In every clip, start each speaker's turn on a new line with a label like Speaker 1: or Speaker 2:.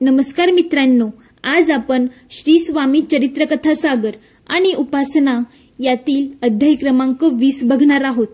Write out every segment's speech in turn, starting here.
Speaker 1: नमस्कार मित्रांनो, आज आपण श्री स्वामी चरित्रकथा सागर आणि उपासना यातील अध्याय क्रमांक 20 बघणार आहोत।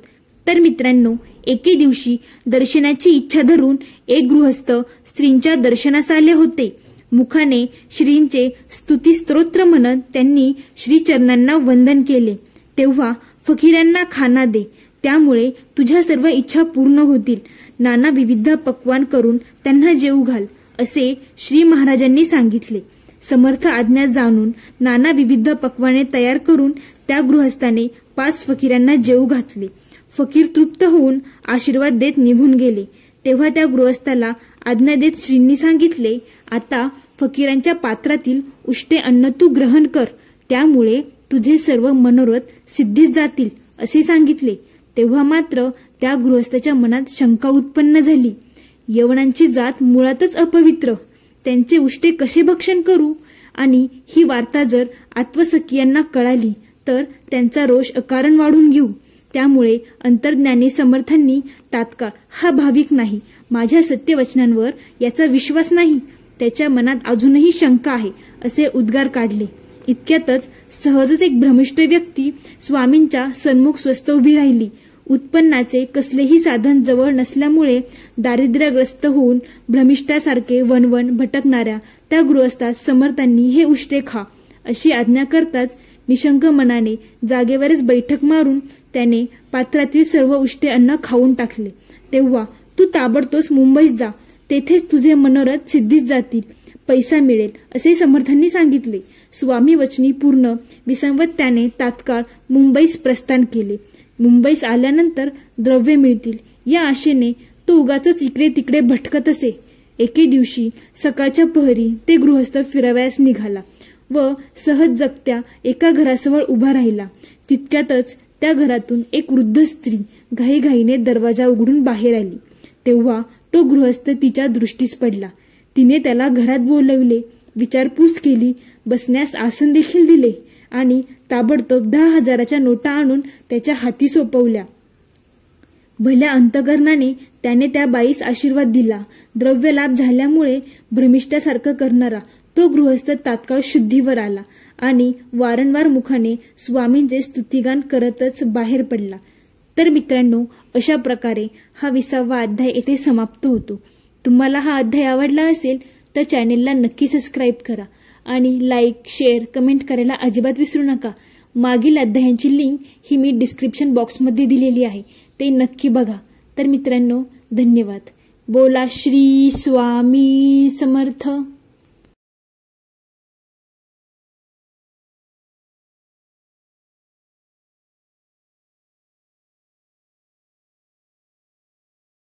Speaker 1: तर मित्रांनो, एके दिवशी दर्शनाची इच्छा धरून एक गृहस्थ स्त्रींच्या दर्शनास आले होते। मुखाने श्रींचे स्तुती स्तोत्र म्हणत त्यांनी श्री चरणांना वंदन केले। तेव्हा फकीरांना खाना दे, त्यामुळे तुझ्या सर्व इच्छा पूर्ण होतील। नाना विविध पक्वान करून त्यांना जेवू घाल, असे श्री महाराजांनी सांगितले। समर्थ आज्ञा जाणून नाना विविध पक्वाने तयार करून त्या गृहस्थाने 5 फकीरांना जेवू घातले। फकीर तृप्त होऊन आशीर्वाद देत निघून गेले। तेव्हा त्या गृहस्थाला आज्ञा देत श्रींनी सांगितले, आता फकीरांच्या पात्रातील उष्टे अन्न तू ग्रहण कर, त्यामुळे तुझे सर्व मनोरथ सिद्धीस जातील, असे सांगितले। तेव्हा मात्र त्या गृहस्थाच्या मनात शंका उत्पन्न झाली। यवनांची जात मुळातच अपवित्र, त्यांचे उष्टे कसे भक्षण करू? आणि ही वार्ता जर आत्वसखियांना कळाली तर त्यांचा रोष अकारण वाढून घेऊ। त्यामुळे अंतर्ज्ञानी समर्थांनी तात्काळ हा भाविक नाही, माझ्या सत्यवचनांवर याचा विश्वास नाही, त्याच्या मनात अजूनही शंका आहे, असे उद्गार काढले। इतक्यातच सहजच एक भ्रमिष्ठ व्यक्ती स्वामींच्या सन्मुख स्वस्थ उभी राहिली। उत्पन्नाचे कसलेही साधन जवळ नसल्यामुळे दारिद्र्यग्रस्त होऊन भ्रमिष्ठासारखे वनवन भटकणाऱ्या त्या गृहस्थास समर्थांनी हे उष्टे खा, अशी आज्ञा करताच निशंक मनाने जागेवरच बैठक मारून त्याने पात्रातील सर्व उष्टे अन्न खाऊन टाकले। तेव्हा तू ताबडतोब मुंबईत जा, तेथेच तुझे मनोरथ सिद्धीस जातील, पैसा मिळेल, असे समर्थांनी सांगितले। स्वामी वचनी पूर्ण विसंवत त्याने तात्काळ मुंबईस प्रस्थान केले। मुंबईस आल्यानंतर द्रव्य मिळतील या आशेने तो उगाचच इकडे तिकडे भटकत असे। एके दिवशी सकाळच्या पहरी ते गृहस्थ फिरावयास निघाला व सहज जगत्या एका घरासमोर उभा राहिला। तितक्यातच त्या घरातून एक वृद्ध स्त्री घाईघाईने दरवाजा उघडून बाहेर आली। तेव्हा तो गृहस्थ तिच्या दृष्टीस पडला। तिने त्याला घरात बोलवले, विचारपूस केली, बसण्यास आसन देखील दिले आणि ताबडतोब 10,000च्या नोटा आणून त्याच्या हाती सोपवल्या। भल्या अंतकरणाने त्याने त्या बाईस आशीर्वाद दिला। द्रव्य लाभ झाल्यामुळे भ्रमिष्ठासारखं करणारा तो गृहस्थ तात्काळ शुद्धीवर आला आणि वारंवार मुखाने स्वामींचे स्तुतिगान करतच बाहेर पडला। तर मित्रांनो, अशा प्रकारे हा 20वा अध्याय येथे समाप्त होतो। तुम्हाला हा अध्याय आवडला असेल तर चॅनेलला नक्की सबस्क्राईब करा आणि लाईक, शेअर, कमेंट करायला अजिबात विसरू नका। मागील अध्यायांची लिंक ही मी डिस्क्रिप्शन बॉक्समध्ये दिलेली आहे, ते नक्की बघा। तर मित्रांनो, धन्यवाद। बोला श्री स्वामी समर्थ।